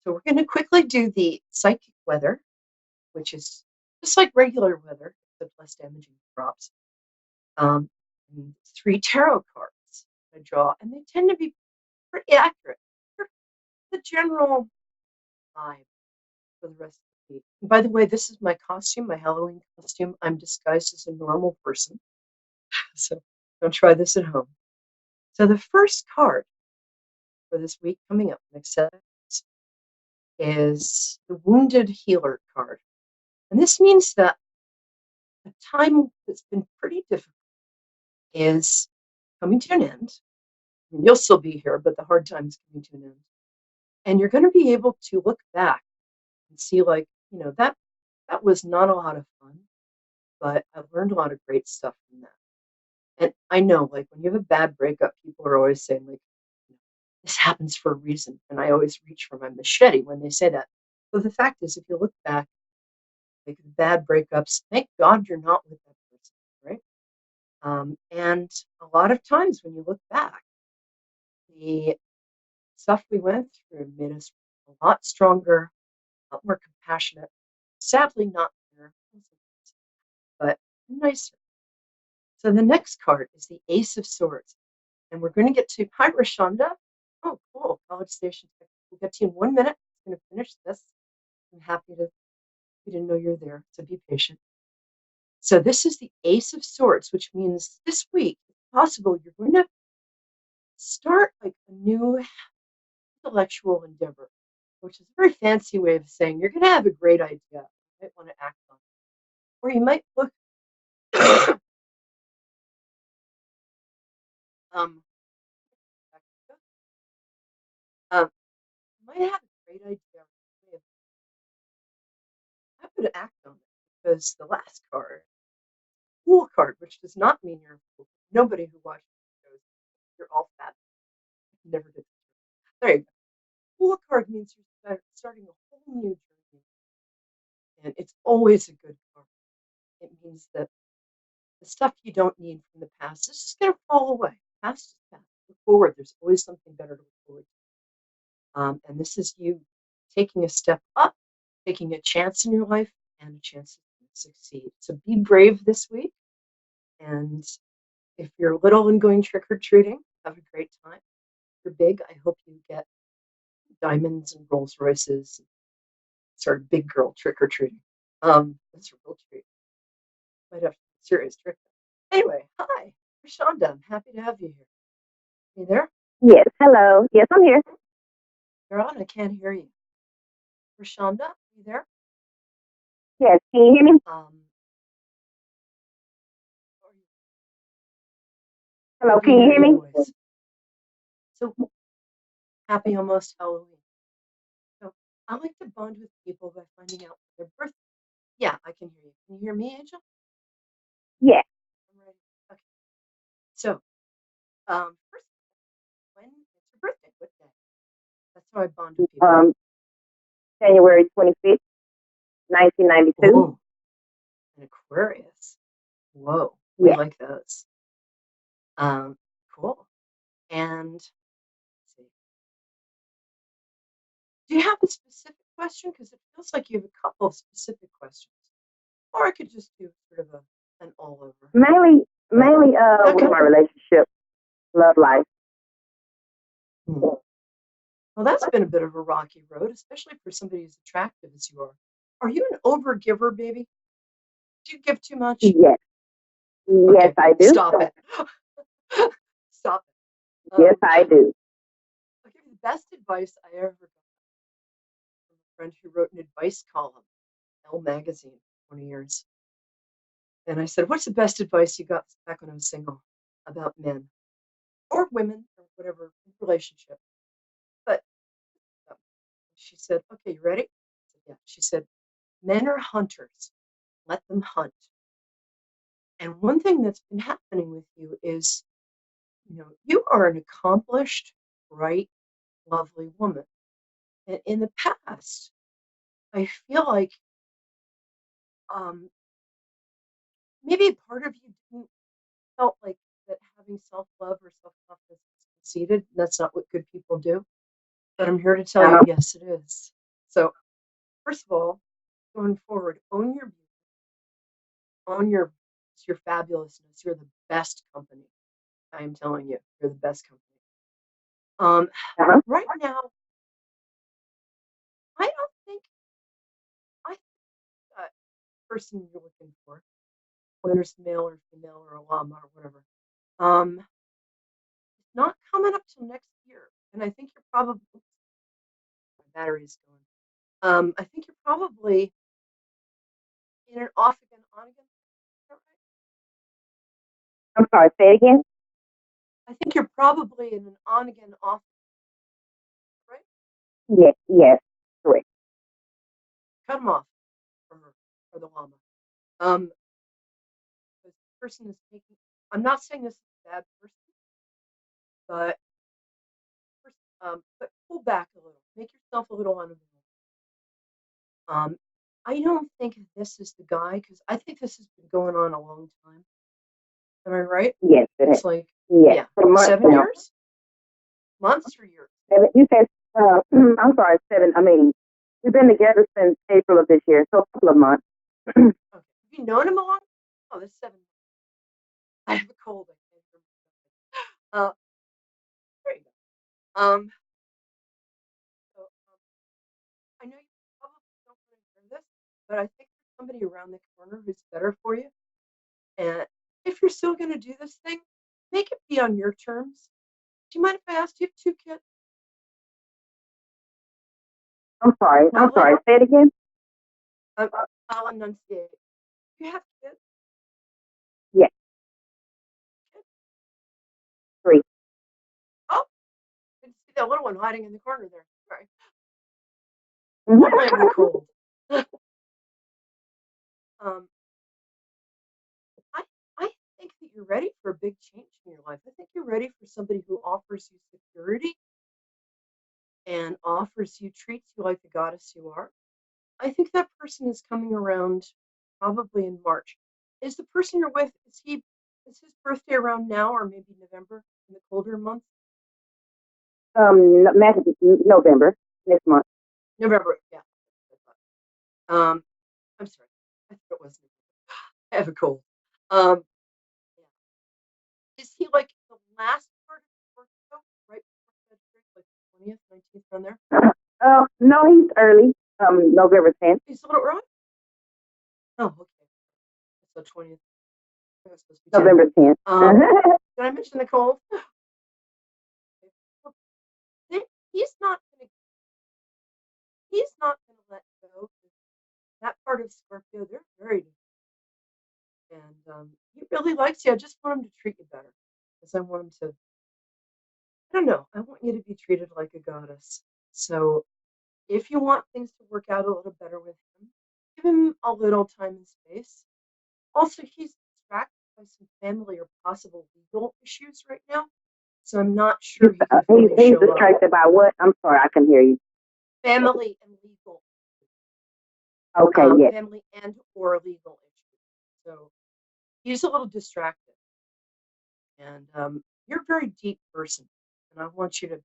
So we're going to quickly do the psychic weather, which is just like regular weather, except less damaging crops. And 3 tarot cards I draw, and they tend to be pretty accurate. They're the general vibe for the rest of the week. And by the way, this is my costume, my Halloween costume. I'm disguised as a normal person, so don't try this at home. So the first card for this week coming up next 7 days is the Wounded Healer card. And this means that a time that's been pretty difficult is coming to an end. I mean, you'll still be here, but the hard time's coming to an end. And you're going to be able to look back and see, like, that was not a lot of fun, but I learned a lot of great stuff from that. And I know, like, when you have a bad breakup, people are always saying, like, this happens for a reason. And I always reach for my machete when they say that. But the fact is, if you look back, like bad breakups, thank God you're not with that person, right? And a lot of times when you look back, the stuff we went through made us a lot stronger, a lot more compassionate. Sadly, not there, but nicer. So the next card is the Ace of Swords. And we're going to get to, hi, Rashonda. Oh, cool, College Station. We'll get to you in 1 minute. I'm going to finish this. I'm happy to, you didn't know you're there, so be patient. So this is the Ace of Swords, which means this week, if possible, you're going to start like a new intellectual endeavor, which is a very fancy way of saying you're going to have a great idea. You might want to act on it. Or you might look, you might have a great idea. I would act on it because the last card, Fool card, which does not mean you're a fool. Nobody who watches shows, you're all fat. Never did. There you go. Fool card means you're starting a whole new journey. And it's always a good card. It means that the stuff you don't need from the past is just going to fall away. Past is past. Look forward. There's always something better to look forward to. And this is you taking a step up, taking a chance in your life, and a chance to succeed. So be brave this week. And if you're little and going trick-or-treating, have a great time. If you're big, I hope you get diamonds and Rolls Royces. Sort of big girl trick-or-treating. That's a real treat. Might have a serious trick. Anyway, hi, Rashonda. I'm happy to have you here. You there? Yes, hello. Yes, I'm here. You're on. I can't hear you. Rashonda, you there? Yes, can you hear me? Hello, can you hear me? So, happy almost Halloween. So, I like to bond with people by finding out their birthday. Yeah, I can hear you. Can you hear me, Angel? Yes. I'm ready. Okay. So, first, when is your birthday? What day? That's how I bond with people. January 25th, 1992. Oh, an Aquarius. Whoa, we like those. Cool. And let's see. Do you have a specific question? Because it feels like you have a couple of specific questions. Or I could just do sort of an all over. Mainly with my relationship, love life. Well, that's been a bit of a rocky road, especially for somebody as attractive as you are. Are you an overgiver, baby? Do you give too much? Yes. Okay, yes, I do. Stop it. Stop it. Yes, I do. I'll give you the best advice I ever got from a friend who wrote an advice column, Elle magazine, 20 years. And I said, what's the best advice you got back when I was single about men or women or whatever relationship? But she said, okay, you ready? I said, yeah. She said, men are hunters. Let them hunt. And one thing that's been happening with you is, you are an accomplished, bright, lovely woman. And in the past, I feel like maybe part of you didn't felt like that having self-love or self-confidence is conceited. That's not what good people do. But I'm here to tell you, yes, it is. So, first of all, going forward, own your beauty, own your fabulousness. You're the best company. I am telling you, you're the best company. Uh-huh. Right now, I don't think I think that person you're looking for, whether it's male or female or a llama or whatever, it's not coming up till next year. And I think you're probably my battery's going. I think you're probably in an off again, on again. Is that right? I'm sorry, say it again. I think you're probably in an on again, off, right? Yes, yes, correct. Cut them off for her, for the llama. Um, this person is taking. I'm not saying this is a bad person, but but pull back a little. Make yourself a little unavailable. I don't think this is the guy because I think this has been going on a long time. Am I right? Yes, it It's is. like, Yes, yeah, for months 7 years, months or years. You said, I'm sorry, 7. I mean, we've been together since April of this year, so a couple of months. Okay. Have you known him a long? Oh, this 7 months. I have a cold. I can't remember. There you go. I know you probably don't want to hear this, but I think there's somebody around the corner who's better for you. And if you're still going to do this thing, make it be on your terms. Do you mind if I ask? Do you have 2 kids? I'm Lovely. sorry, say it again. I'll enunciate. Do you have kids? Yes, Kids? 3. Oh, I can see that little one hiding in the corner there. Sorry. Mhm. Don't blame the cold. um, I I think that you're ready for a big change in your life. I think you're ready for somebody who offers you security and treats you like the goddess you are. I think that person is coming around probably in March. Is the person you're with, is his birthday around now or maybe November in the colder months? November, next month. November, yeah. Um, I'm sorry. I thought it was November. I have a cold. Um, yeah. Is he like the last part of the birthday, right before February, like the 20th, 19th, around there? No, he's early, November 10th. He's a little early? Oh, okay. So 20th. I was supposed to be 10th. November 10th. Did I mention the cold? He's not gonna he's not gonna let go. That part of Scorpio, they're very and he really likes you. I just want him to treat you better. Because I want him to I don't know, I want you to be treated like a goddess. So if you want things to work out a little better with him, give him a little time and space. Also, he's distracted by some family or possible legal issues right now. So I'm not sure he can fully He's show up. distracted by what? I'm sorry, I can hear you. Family and legal. Okay, yes. Family and or legal issues. So he's a little distracted. And you're a very deep person. And I want you to,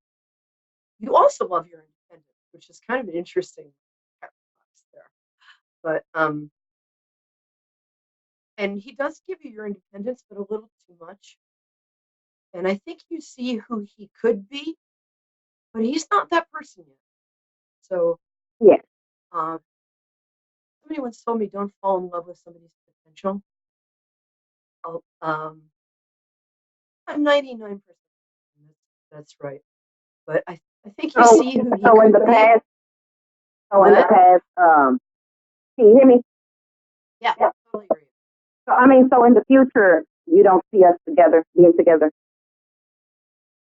you also love your independence, which is kind of an interesting paradox there. But, and he does give you your independence, but a little too much. And I think you see who he could be, but he's not that person yet. So, Yes. somebody once told me don't fall in love with somebody's potential. I'm 99%. That's right. But I think you see who he So in could the be. past, What? can you hear me? Yeah, I totally agree. So I mean, so in the future, you don't see us together, being together.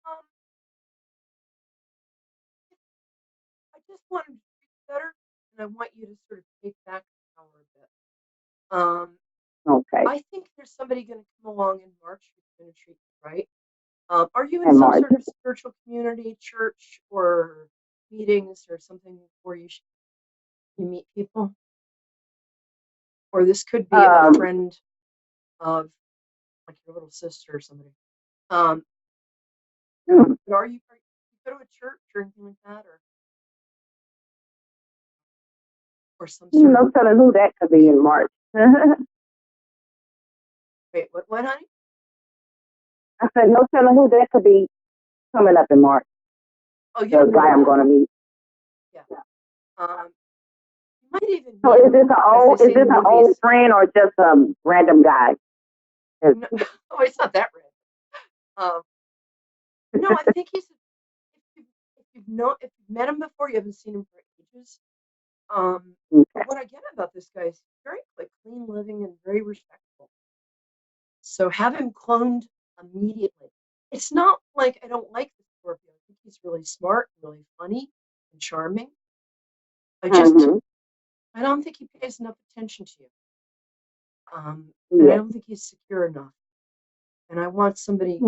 Um, I just want him to treat you better, and I want you to sort of take back the power a bit. Okay. I think there's somebody going to come along in March who's going to treat you right. Are you in In some March. sort of spiritual community, church, or meetings, or something where you meet people? Or this could be a friend of like your little sister or somebody. But are you go to a church or anything like that, or or some sort No of. telling who that could be in March. I Wait, what, honey? said, no telling who that could be coming up in March. Oh, you The don't know guy I'm that. going to meet. Yeah. You might even So meet him, as they is say in this the an old movies. friend or just a random guy? No, oh, it's not that random. Um, no, I think if you've met him before, you haven't seen him for ages. Okay. But what I get about this guy is very like clean living and very respectful. So have him cloned immediately. It's not like I don't like the Scorpio. I think he's really smart, really funny, and charming. I just Mm-hmm. I don't think he pays enough attention to you. And I Yes. don't think he's secure enough. And Okay. I want somebody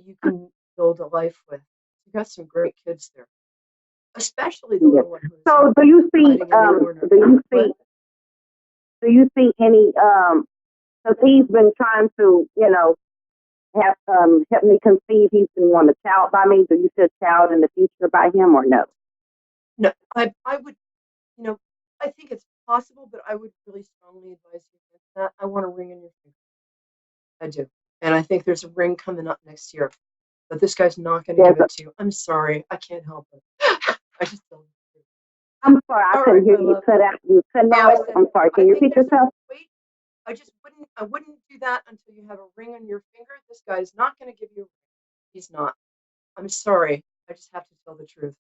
you can build a life with. You got some great kids there, especially the Yes. little one who's So hiding in the corner. What? do you see any because he's been trying to, have help me conceive. He's been wanting a child by me. Do you see a child in the future by him or no? No, I would, you know, I think it's possible, but I would really strongly advise you against that. I want a ring in your finger. I do. And I think there's a ring coming up next year, but this guy's not going to Yes. give it to you. I'm sorry. I can't help it. I just don't. I'm sorry, I All right, couldn't hear my you. love. Cut out. You cut Oh, I out. said, I'm sorry. I Can you think repeat there's a yourself? wait. I wouldn't do that until you have a ring on your finger. This guy's not going to give you a ring. He's not. I'm sorry. I just have to tell the truth.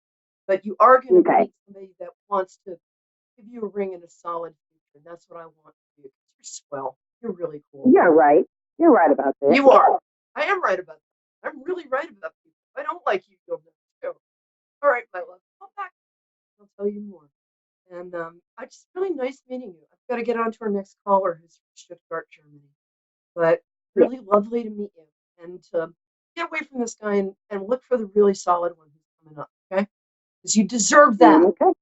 But you are going to Okay. meet somebody that wants to give you a ring in a solid future. And that's what I want for you. You're swell. You're really cool. You're right. You're right about that. You are. I am right about that. I'm really right about people. I don't like you, you'll know too. All right, my love. Come back. I'll tell you more. And I just really nice meeting you. I've got to get on to our next caller who's from Stuttgart, Germany. But Yeah. really lovely to meet you. And get away from this guy and look for the really solid one who's coming up, okay? Because you deserve that. Okay. You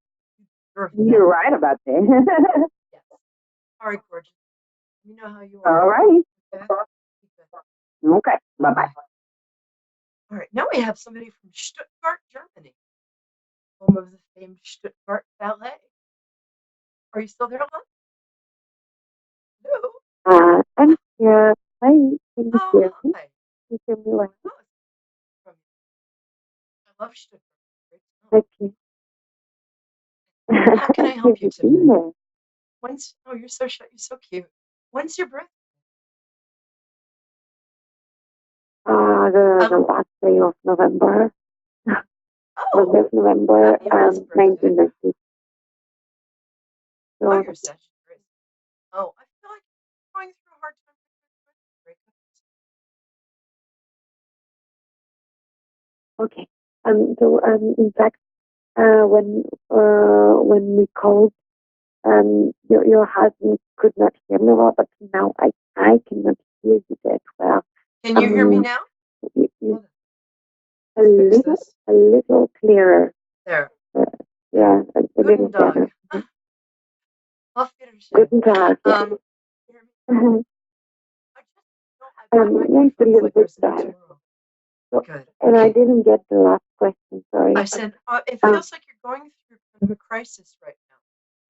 deserve You're that. right about that. Yes. All right, gorgeous. Let me know how you are. All right. Okay. Okay. Bye bye. Bye. All right. Now we have somebody from Stuttgart, Germany, home of the famed Stuttgart Ballet. Are you still there, love? Hello. I'm here. Hi. Can you Oh, hear me? hi. Can you hear me well? Oh, from I love Stuttgart. Great town. Thank you. How can I help Have you you been today? there? You're so cute. When's your birthday? The last day of November. Was Oh, this November happy almost birthday. 1990? Oh, So, you're Sagittarius. Oh, I feel like I'm going through a hard time with my breakups. okay. In fact, when we called, your husband could not hear me well, but now I cannot hear you that well. Can you hear me Um, now? you- a Let's fix little, this. a little clearer. There. Yeah, a little Guten Tag. better. Auf Wiedersehen. Guten Tag. Yeah. You hear me? I just my Yeah, it's a microphone's little like bit there's no better. tomorrow. So, Good. and I Okay. didn't get the last question. Sorry. I said it feels like you're going through kind of a crisis right now.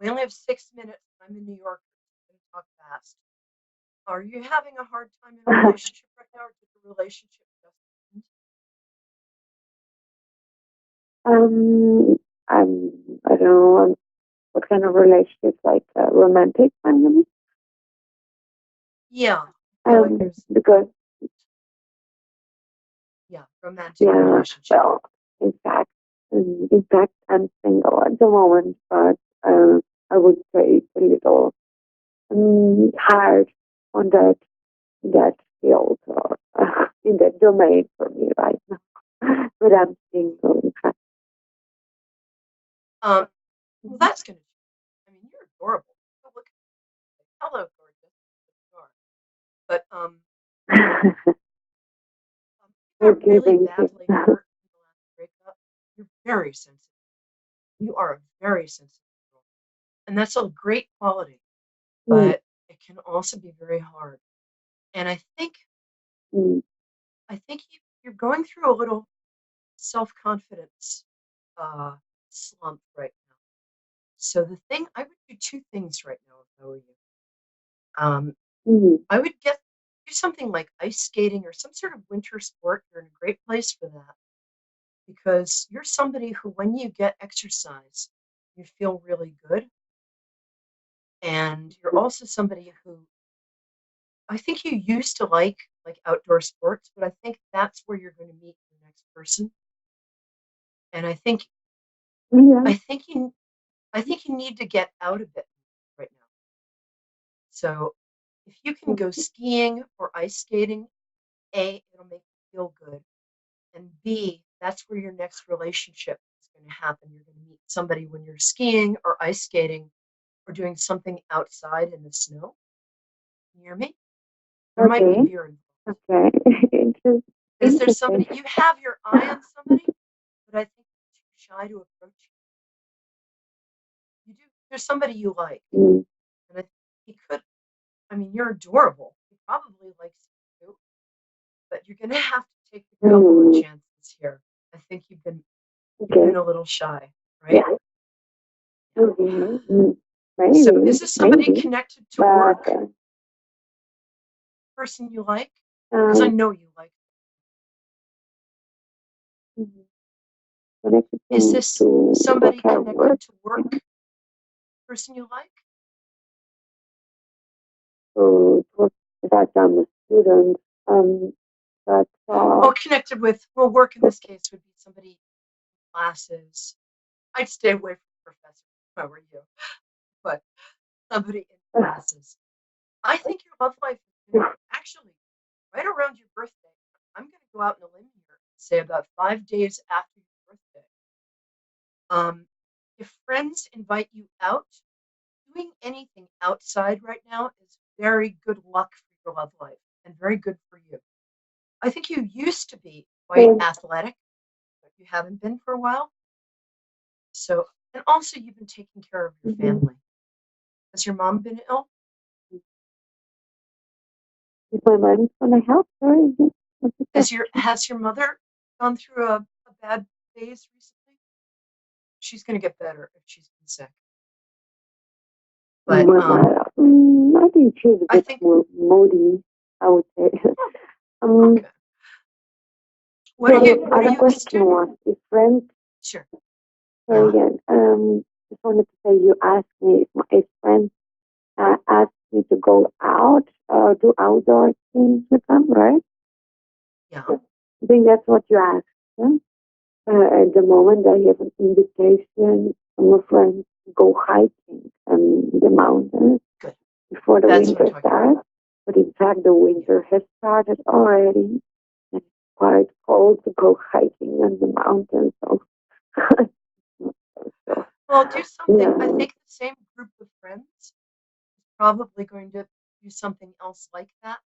We only have 6 minutes. I'm in New York. I'm going to talk fast. Are you having a hard time in a relationship right now, or did the relationship just end? Um, I don't know what kind of relationship, like romantic one, you mean? Yeah, I feel like there's Because romantic yeah, relationship. well, in fact, I'm single at the moment, but I would say it's a little hard on that field or in that domain for me right now. But I'm single. In fact. Well, that's gonna. I mean, you're adorable. Oh, look. Hello, gorgeous. You are. But you got really Thank badly you. hurt in the last breakup. You're very sensitive. You are a very sensitive girl, and that's a great quality. Mm, But it can also be very hard. And mm, I think you're going through a little self confidence slump right now. So the thing, I would do two things right now if I were you. I would do something like ice skating or some sort of winter sport. You're in a great place for that because you're somebody who, when you get exercise, you feel really good. And you're also somebody who I think you used to like outdoor sports, but I think that's where you're going to meet the next person. And Yeah. I think you need to get out a bit right now. So if you can go skiing or ice skating, A, it'll make you feel good. And B, that's where your next relationship is going to happen. You're going to meet somebody when you're skiing or ice skating or doing something outside in the snow. Can you hear me? There might be Okay. beer involved. Okay. Is there Interesting. somebody, you have your eye on somebody, but I think you're too shy to approach you. You do. There's somebody you like. Mm. And he could, I mean, you're adorable. He probably likes you too, but you're going to have to take a couple of chances here. I think you've Okay. been a little shy, right? Yeah. Maybe. So is this somebody Maybe. connected to But work? Person you like? Because I um, know you like. connected Is to this to what somebody I work. connected to work? Person you like? So it was that I'm a student. But Well, connected with, well, work in this case would be somebody in classes. I'd stay away from professors if I were you, but somebody in classes. I think your love life is going to actually, right around your birthday, I'm going to go out on a limb here and say about 5 days after your birthday. If friends invite you out, doing anything outside right now is very good luck for your love life and very good for you. I think you used to be quite athletic, but you haven't been for a while. So, and also you've been taking care of your family. Has your mom been ill? Is my mom's gonna help her? Has your mother gone through a bad phase recently? She's going to get better if she's been sick. But I think she's a bit more moody, I would say. Okay. What are you? Other question was, if friends. Sure. Sorry again. Just wanted to say, you asked me if friends asked me to go out, do outdoor things with them, right? Yeah. I think that's what you asked. Yeah? At the moment, I have an invitation from a friend to go hiking in the mountains before the winter starts. But in fact, the winter has started already. And it's quite cold to go hiking in the mountains. So. Well, do something. Yeah. I think the same group of friends is probably going to do something else like that.